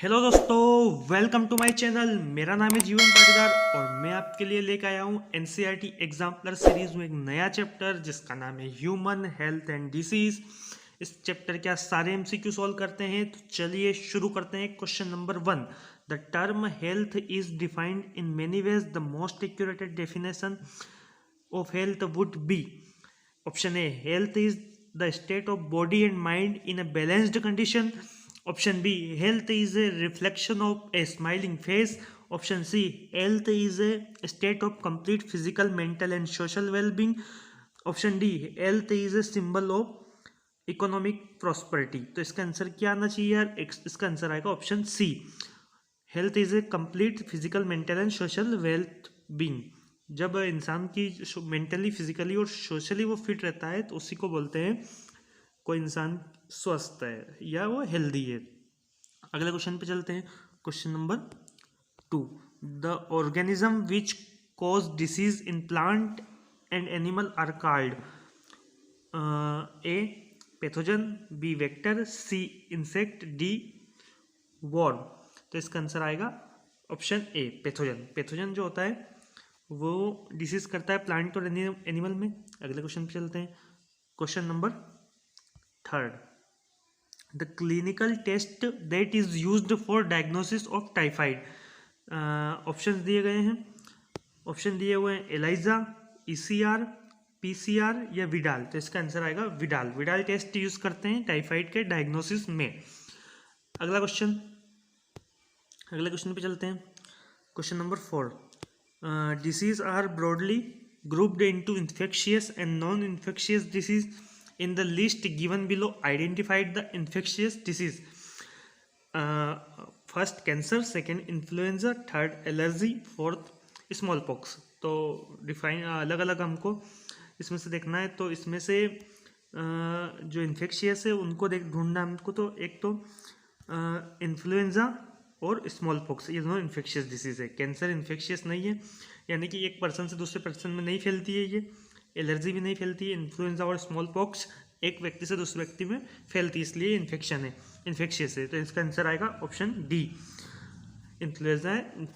Hello दोस्तों, welcome to my channel. मेरा नाम है जीवन पाटीदार और मैं आपके लिए लेकर आया हूँ एनसीईआरटी एग्जाम्पलर सीरीज में एक नया चैप्टर जिसका नाम है ह्यूमन हेल्थ एंड डिसीज। इस चैप्टर के सारे एमसीक्यू सॉल्व करते हैं। तो चलिए शुरू करते हैं। Question number 1, the term health is defined in many ways. The most accurate definition of health would be option A, health is the state of body and mind in a balanced condition. Option B, health is a reflection of a smiling face. Option C, health is a state of complete physical, mental and social well-being. Option D, health is a symbol of economic prosperity. तो इसका answer क्या आना चाहिए यार? इसका answer आएगा option C, health is a complete physical, mental and social wealth being. जब इंसान की मेंटली, फिजिकली और सोशली वो फिट रहता है तो उसी को बोलते हैं कोई इंसान स्वस्थ है या वो हेल्दी है। अगले क्वेश्चन पे चलते हैं। Question number 2, the organism which cause disease in plant and animal are called a pathogen, B vector, C insect, D worm. तो इसका आंसर आएगा ऑप्शन ए, पैथोजन। पैथोजन जो होता है वो डिसीज करता है प्लांट और एनिमल में। अगले क्वेश्चन पे चलते हैं। Question number 3, the clinical test that is used for diagnosis of typhoid. Option दिए गए हैं। ऑप्शन दिए हुए हैं एलाइजा, ईसीआर, पीसीआर या विडाल। तो इसका आंसर आएगा विडाल। विडाल टेस्ट यूज करते हैं टाइफाइड के डायग्नोसिस में। अगले क्वेश्चन पे चलते हैं। Question number 4, disease are broadly grouped into infectious and non-infectious disease. In the list given below, identify the infectious disease. First cancer, second influenza, third allergy, fourth smallpox. तो define अलग अलग हमको इसमें से देखना है। तो इसमें से जो इन्फेक्शियस है उनको ढूंढना हमको। तो एक तो इन्फ्लुएंजा और स्मॉल पॉक्स, ये दोनों इन्फेक्शियस डिसीज है। कैंसर इन्फेक्शियस नहीं है, यानी कि एक पर्सन से दूसरे पर्सन में नहीं फैलती है। ये एलर्जी भी नहीं फैलती है। इन्फ्लुएंजा और स्मॉल पॉक्स एक व्यक्ति से दूसरे व्यक्ति में फैलती है, इसलिए इन्फेक्शन है, इन्फेक्शियस है। तो इसका आंसर आएगा ऑप्शन डी, इन्फ्लुएंजा है,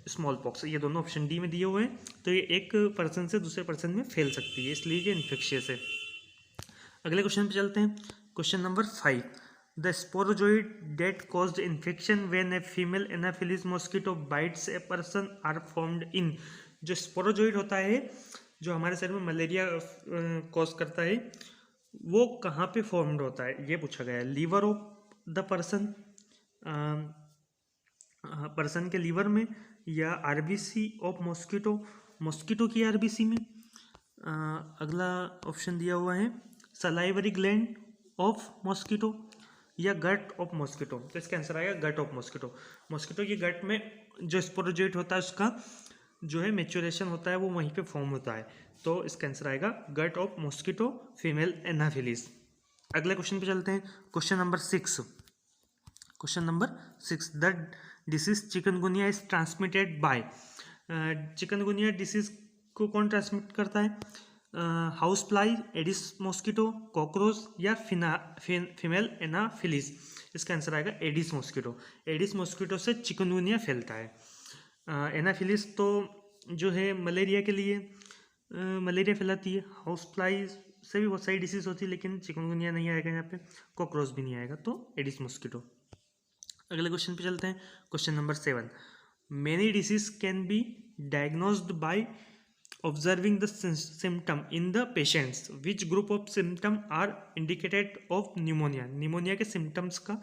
स्मॉल पॉक्स। ये दोनों ऑप्शन डी में दिए हुए हैं। तो ये एक पर्सन से दूसरे पर्सन में फैल सकती है, इसलिए ये इन्फेक्शियस है। अगले क्वेश्चन पे चलते हैं। Question number 5, the sporozoid that caused infection when a female anopheles mosquito bites a person are formed in। जो स्पोरोजोइड होता है जो हमारे शरीर में मलेरिया कॉज करता है, वो कहाँ पे फॉर्म्ड होता है ये पूछा गया है। Liver of the person, person के लीवर में, या आरबीसी ऑफ मॉस्किटो, मॉस्किटो की आरबीसी में। अगला ऑप्शन दिया हुआ है सलाइवरी ग्लैंड ऑफ मॉस्किटो या गट ऑफ मॉस्किटो। तो इसका आंसर आएगा गट ऑफ मॉस्किटो। मॉस्किटो की गट में जो स्पोरोजोइट होता है उसका जो है मैच्योरेशन होता है वो वहीं पे फॉर्म होता है। तो इसका आंसर आएगा gut of mosquito female anopheles. अगले क्वेश्चन पे चलते हैं। Question number 6, the disease chikungunya is transmitted by. Chikungunya disease को कौन ट्रांसमिट करता है? House fly, aedes mosquito, cockroach या फीमेल एनाफिलिस। इसका आंसर आएगा एडिस मॉस्किटो। एडिस मॉस्किटो से चिकनगुनिया फैलता है। एनाफिलिस तो जो है मलेरिया के लिए मलेरिया फैलाती है। हाउस फ्लाई से भी बहुत सारी डिसीज होती है, लेकिन चिकनगुनिया नहीं आएगा यहाँ पे, कॉकरोच भी नहीं आएगा। तो एडिस मॉस्किटो। अगले क्वेश्चन पे चलते हैं। Question number 7, many disease can be diagnosed bye observing the symptom in the patients. Which group of symptom are indicated of pneumonia? Pneumonia के सिम्टम्स का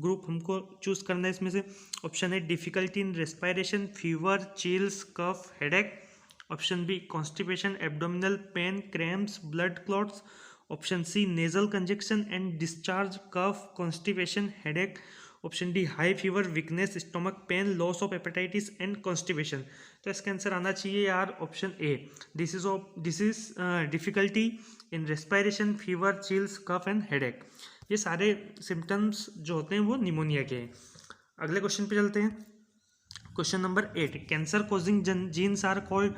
ग्रुप हमको चूज करना है इसमें से। ऑप्शन है difficulty in respiration, fever, chills, cough, headache. Option B constipation, abdominal pain, cramps, blood clots. Option C nasal conjunction and discharge, cough, constipation, headache. Option D high fever, weakness, stomach pen, loss of hepatitis and constipation. तो इसका answer आना चाहिए यार option A, this is difficulty in respiration, fever, chills, cough and headache. ये सारे symptoms जो होते हैं वो निमोनिया के हैं। अगले क्वेश्चन पे चलते हैं। Question number 8, cancer causing genes are called.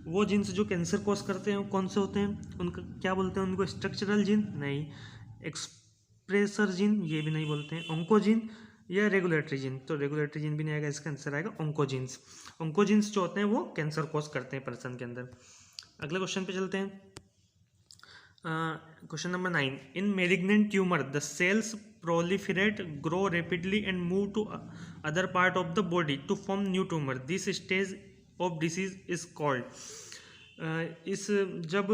वो जीन्स जो कैंसर कॉज करते हैं कौन से होते हैं? उनका क्या बोलते हैं? उनको स्ट्रक्चरल जीन नहीं, एक्सप्रेसर जीन ये भी नहीं बोलते हैं, ऑन्कोजीन या रेगुलेटरी जीन, तो रेगुलेटरी जीन भी नहीं आएगा, इसका आंसर आएगा ऑन्कोजीन्स। ऑन्कोजीन्स जो होते हैं वो कैंसर कॉज करते हैं पर्सन के अंदर। अगले क्वेश्चन पे चलते हैं। Question number 9, in malignant tumour the cells proliferate, grow rapidly and move to other part of the body to form new tumor. This stage of disease is called, इस जब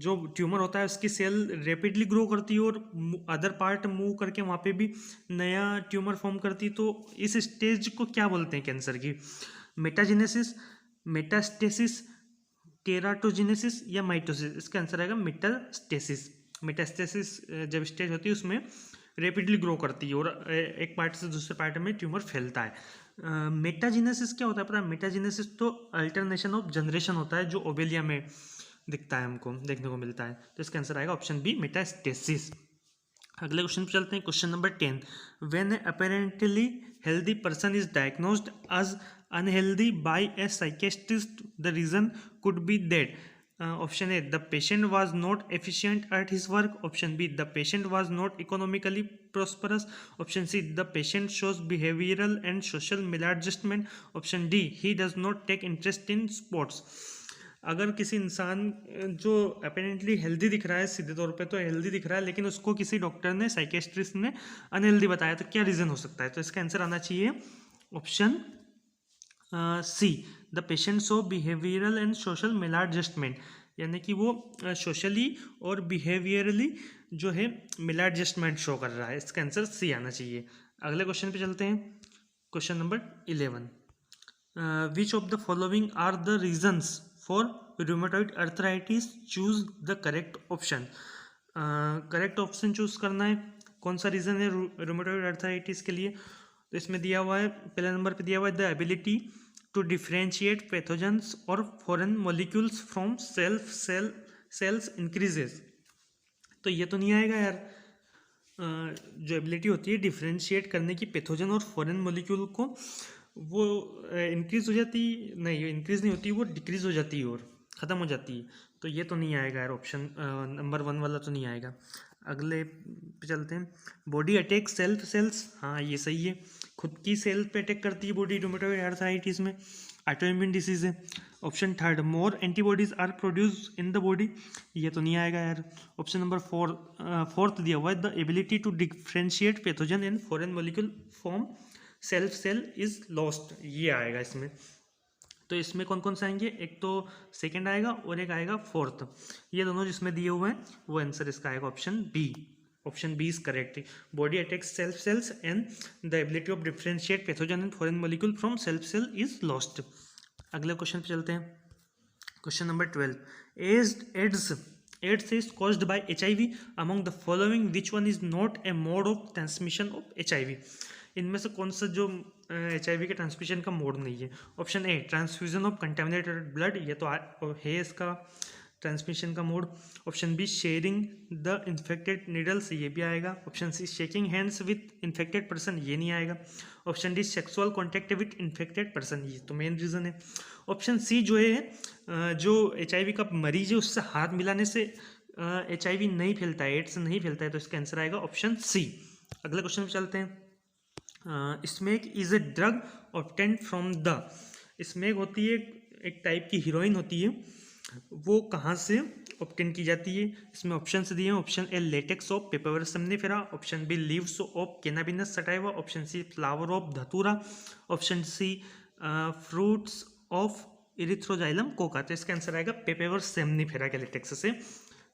जो ट्यूमर होता है उसकी सेल रेपिडली ग्रो करती है और other part move करके वहाँ पे भी नया ट्यूमर फॉर्म करती है, तो इस स्टेज को क्या बोलते हैं कैंसर की? मेटाजेनेसिस, मेटास्टेसिस, केराटोजेनेसिस या माइटोसिस? इसका आंसर आएगा मेटास्टेसिस। मेटास्टेसिस जब स्टेज होती है उसमें रेपिडली ग्रो करती है और एक पार्ट से दूसरे पार्ट में ट्यूमर फैलता है। मेटाजेनेसिस क्या होता है पता है? मेटाजेनेसिस तो अल्टरनेशन ऑफ जनरेशन होता है जो ओवेलिया में दिखता है, हमको देखने को मिलता है, तो इसका आंसर आएगा ऑप्शन बी मेटास्टेसिस। अगले क्वेश्चन पे चलते हैं। Question number 10, when apparently healthy person is diagnosed as unhealthy by a psychiatrist the reason could be that, option A the patient was not efficient at his work, option B the patient was not economically prosperous, option C the patient shows behavioural and social maladjustment, option D he does not take interest in sports. अगर किसी इंसान जो apparently healthy दिख रहा है, सीधे तौर पे तो हेल्दी दिख रहा है, लेकिन उसको किसी डॉक्टर ने, साइकियाट्रिस्ट ने अनहेल्दी बताया, तो क्या रीज़न हो सकता है? तो इसका आंसर आना चाहिए option C the patient show behavioural and social maladjustment, यानी कि वो सोशली और बिहेवियरली जो है मेलाडजस्टमेंट शो कर रहा है। इसका आंसर सी आना चाहिए। अगले क्वेश्चन पे चलते हैं। Question number 11, which of the following are the reasons for rheumatoid arthritis, choose the correct option. Correct option choose करना है, कौन सा रीज़न है रूमेटॉइड अर्थराइटिस के लिए? तो इसमें दिया हुआ है, पहले नंबर पे दिया हुआ है the ability to differentiate pathogens और foreign molecules from cells increases, तो ये तो नहीं आएगा यार। जो एबिलिटी होती है डिफ्रेंशिएट करने की पैथोजन और फॉरेन मॉलिक्यूल को, वो इंक्रीज हो जाती, नहीं इंक्रीज नहीं होती, वो डिक्रीज हो जाती है और ख़त्म हो जाती है, तो ये तो नहीं आएगा यार, ऑप्शन नंबर 1 वाला तो नहीं आएगा। अगले पे चलते हैं। बॉडी अटैक सेल्फ सेल्स, हाँ ये सही है, खुद की सेल पे अटैक करती है बॉडी रूमेटॉइड आर्थराइटिस में, ऑटोइम्यून डिसीज है। Option third, more antibodies are produce in the body, ये तो नहीं आएगा यार। ऑप्शन नंबर फोर्थ दिया हुआ है the ability to differentiate pathogen and foreign molecule form self cell is lost, ये आएगा इसमें। तो इसमें कौन कौन से आएंगे? एक तो सेकंड आएगा और एक आएगा फोर्थ, ये दोनों जिसमें दिए हुए हैं वो आंसर इसका आएगा option B. Option B is correct. Body attacks self cells and the ability of differentiate pathogen and foreign molecule from self cell is lost. अगले क्वेश्चन पे चलते हैं। Question number 12, AIDS is caused by HIV among the following which one is not a mode of transmission of HIV, इनमें से कौन सा जो HIV के ट्रांसमिशन का मोड नहीं है? Option A transfusion of contaminated blood, ये तो है इसका ट्रांसमिशन का mode. Option B sharing the infected needles, ये भी आएगा। Option C shaking hands with infected person, ये नहीं आएगा। Option D sexual contact with infected person, ये तो मेन रीज़न है। ऑप्शन सी जो है जो HIV का मरीज है उससे हाथ मिलाने से HIV नहीं फैलता है, एड्स नहीं फैलता है, तो इसका आंसर आएगा ऑप्शन सी। अगले क्वेश्चन पे चलते हैं। Smack is a drug obtained from the, smack होती है एक टाइप की हीरोइन होती है, वो कहाँ से ऑब्टेन की जाती है? इसमें ऑप्शन दिए हैं। Option A latex of Papaver somniferum, option B leaves of Cannabis sativa, option C flower of Datura, option C fruits of Erythroxylum coca, तो इसका आंसर आएगा पेपरस समनीफेरा के लेटेक्स से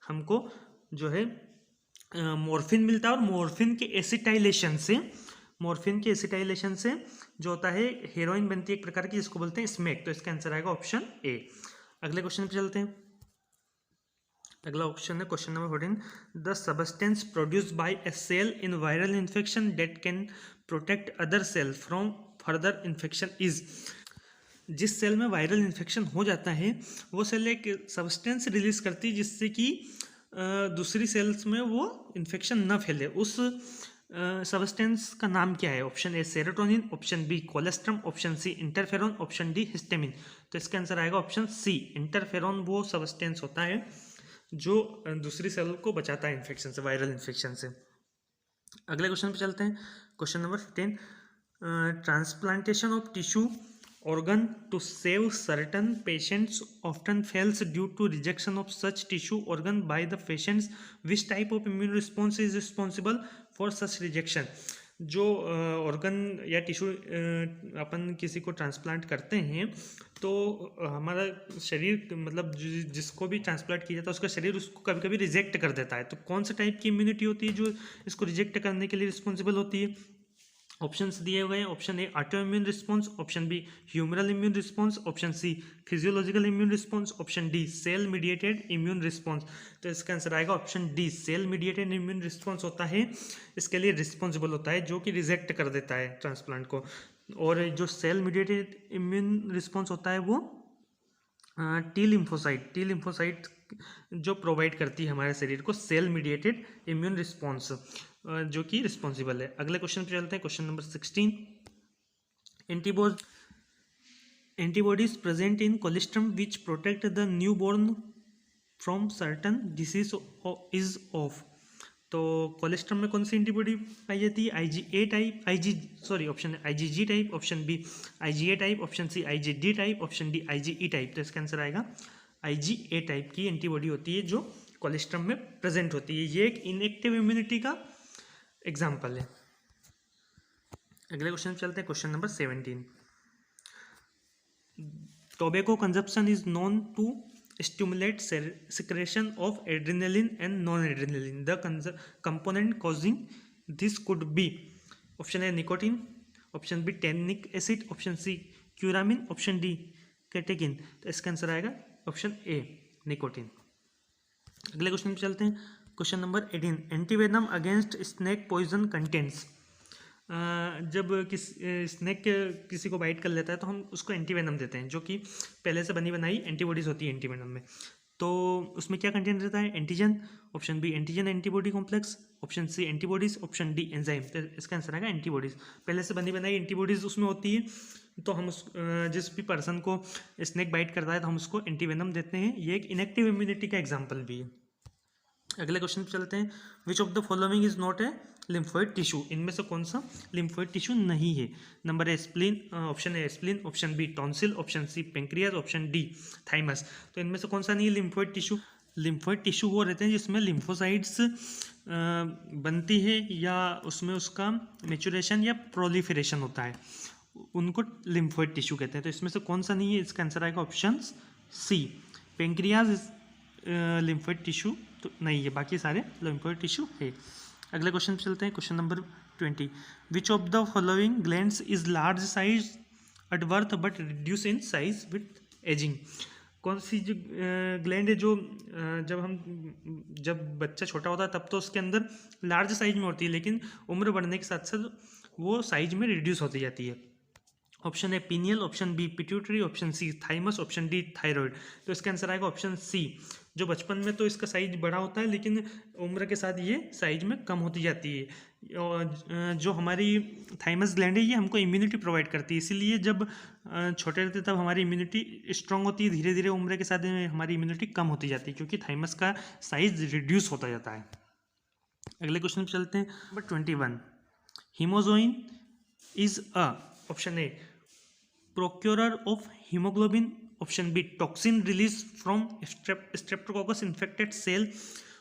हमको जो है मॉर्फिन मिलता है, और मॉर्फिन के एसिटाइलेशन से जो होता है हेरोइन बनती है एक प्रकार की, जिसको बोलते हैं स्मेक, तो इसका आंसर आएगा ऑप्शन ए। अगले क्वेश्चन पे चलते हैं। अगला ऑप्शन है question number 14, the substance produced by a cell in viral infection that can protect other cell from further infection is, जिस सेल में वायरल इन्फेक्शन हो जाता है वो सेल एक सब्सटेंस रिलीज करती है जिससे कि दूसरी सेल्स में वो इन्फेक्शन न फैले, उस सब्सटेंस का नाम क्या है? Option A serotonin, option B colostrum, option C interferon, option D histamine, तो इसका आंसर आएगा ऑप्शन सी इंटरफेरॉन। वो सब्सटेंस होता है जो दूसरी सेल को बचाता है इन्फेक्शन से, वायरल इन्फेक्शन से। अगले क्वेश्चन पे चलते हैं। Question number 15, transplantation of tissue organ to save certain patients often fails due to rejection of such tissue organ by the patients. Which type of immune response is responsible for such rejection? जो organ या tissue अपन किसी को transplant करते हैं तो हमारा शरीर मतलब जिसको भी ट्रांसप्लांट किया जाता है उसका शरीर उसको कभी कभी रिजेक्ट कर देता है। तो कौन सा टाइप की इम्यूनिटी होती है जो इसको रिजेक्ट करने के लिए रिस्पॉन्सिबल होती है? ऑप्शंस दिए हुए हैं। Option A auto immune response, option B humoral immune response, option C physiological immune response, option D cell mediated immune response. तो इसका आंसर आएगा option D, cell mediated immune response होता है इसके लिए रिस्पॉन्सिबल होता है, जो कि रिजेक्ट कर देता है ट्रांसप्लांट को। और जो सेल मीडिएटेड इम्यून रिस्पॉन्स होता है वो टी लिम्फोसाइट जो प्रोवाइड करती है हमारे शरीर को सेल मीडिएटेड इम्यून रिस्पॉन्स, जो कि रिस्पॉन्सिबल है। अगले क्वेश्चन पे चलते हैं। Question number 16, antibodies present in colostrum which protect the new born from certain disease is of. तो कोलेस्ट्रम में कौन सी एंटीबॉडी पाई जाती है? IgA type, option IgG type, option B IgA type, option C IgD type, option D IgE type. तो इसका answer आएगा IgA टाइप की एंटीबॉडी होती है जो कोलेस्ट्रम में प्रेजेंट होती है। ये एक इनएक्टिव इम्यूनिटी का एग्जाम्पल है। अगले क्वेश्चन चलते हैं। Question number 17, tobacco consumption is known to stimulate secretion of adrenaline and non-adrenaline. The component causing this could be option A nicotine, option B tannic acid, option C curamine, option D catechin। तो इसका answer आएगा option A nicotine. अगले question पे चलते हैं। Question number 18, antivenom against snake poison contents. जब snake किसी को बाइट कर लेता है तो हम उसको एंटीवेनम देते हैं, जो कि पहले से बनी बनाई एंटीबॉडीज़ होती है एंटीवेनम में। तो उसमें क्या कंटेंट रहता है? Antigen, option B antigen antibody complex, option C antibodies, option D enzyme. तो इसका आंसर आएगा एंटीबॉडीज़। पहले से बनी बनाई एंटीबॉडीज़ उसमें होती है, तो हम जिस भी पर्सन को स्नेक बाइट करता है तो हम उसको एंटीवेनम देते हैं। ये एक इनएक्टिव इम्यूनिटी का एग्जाम्पल भी है। अगले क्वेश्चन पे चलते हैं। Which of the following is not a lymphoid tissue. इनमें से कौन सा लिम्फोइड टिश्यू नहीं है? Number A spleen, option A spleen, option B tonsil, option C pancreas, option D thymus. तो इनमें से कौन सा नहीं है लिम्फोइड टिश्यू? लिम्फोइड टिश्यू वो रहते हैं जिसमें लिम्फोसाइट्स बनती है या उसमें उसका मेचुरेशन या प्रोलिफरेशन होता है, उनको लिम्फोइड टिश्यू कहते हैं। तो इसमें से कौन सा नहीं है? इसका आंसर आएगा option C, pancreas lymphoid tissue तो नहीं है, बाकी सारे लिम्फोइड टिश्यू है। अगले क्वेश्चन पे चलते हैं। Question number 20, which of the following glands is large size at birth but reduce in size with ageing. कौन सी जो ग्लैंड है जो जब बच्चा छोटा होता है तब तो उसके अंदर लार्ज साइज में होती है, लेकिन उम्र बढ़ने के साथ साथ वो साइज में रिड्यूस होती जाती है। Option A pineal, option B pituitary, option C thymus, option D thyroid. तो इसका आंसर आएगा ऑप्शन सी, जो बचपन में तो इसका साइज बड़ा होता है लेकिन उम्र के साथ ये साइज में कम होती जाती है। जो हमारी थाइमस ग्लैंड है ये हमको इम्यूनिटी प्रोवाइड करती है, इसीलिए जब छोटे रहते तब हमारी इम्यूनिटी स्ट्रांग होती है, धीरे धीरे उम्र के साथ हमारी इम्यूनिटी कम होती जाती है क्योंकि थाइमस का साइज रिड्यूस होता जाता है। अगले क्वेश्चन पे चलते हैं। Number 21, hemozoin is a, option A procurer of hemoglobin, option B toxin released from streptococcus infected cell,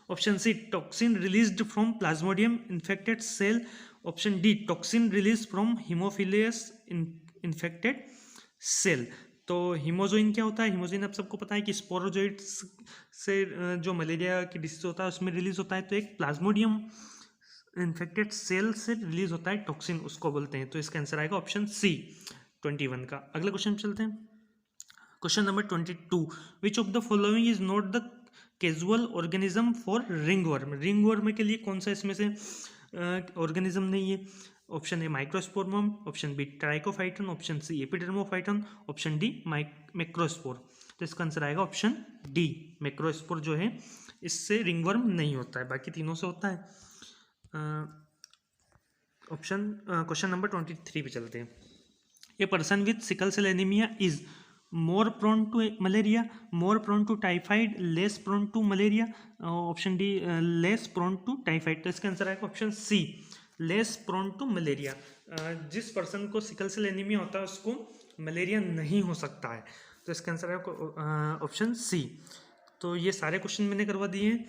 option C toxin released from plasmodium infected cell, option D toxin released from hemophilus infected cell। तो hemozoin क्या होता है? Hemozoin आप सबको पता है कि sporozoites से जो मलेरिया की डिसीज होता है उसमें रिलीज होता है, तो एक प्लाज्मोडियम इन्फेक्टेड सेल से रिलीज होता है टॉक्सिन, उसको बोलते हैं। तो इसका आंसर आएगा ऑप्शन सी 21 का। अगले क्वेश्चन चलते हैं। Question number 22, which of the following is not the casual organism for ringworm. Ringworm के लिए कौन सा इसमें से ऑर्गेनिज्म नहीं है? Option A microsporum, option B Trichophyton, option C Epidermophyton, option D macrospore. तो इसका आंसर आएगा ऑप्शन डी मैक्रोस्पोर जो है इससे रिंगवर्म नहीं होता है, बाकी तीनों से होता है। क्वेश्चन नंबर 23 पे चलते हैं। A person with sickle cell anaemia is more prone to malaria, more prone to typhoid, less prone to malaria, option D less prone to typhoid. तो इसका आंसर आएगा option C less prone to malaria. जिस person को sickle cell anaemia होता है उसको malaria नहीं हो सकता है। तो इसका आंसर है ऑप्शन सी। तो ये सारे क्वेश्चन मैंने करवा दिए हैं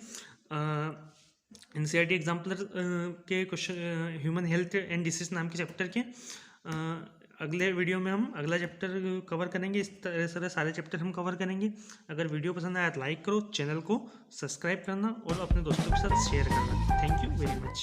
एनसीईआरटी एग्जाम्पलर के question, human health and disease नाम के चैप्टर के। अगले वीडियो में हम अगला चैप्टर कवर करेंगे। इस तरह से सारे चैप्टर हम कवर करेंगे। अगर वीडियो पसंद आया तो लाइक करो, चैनल को सब्सक्राइब करना और अपने दोस्तों के साथ शेयर करना। Thank you very much.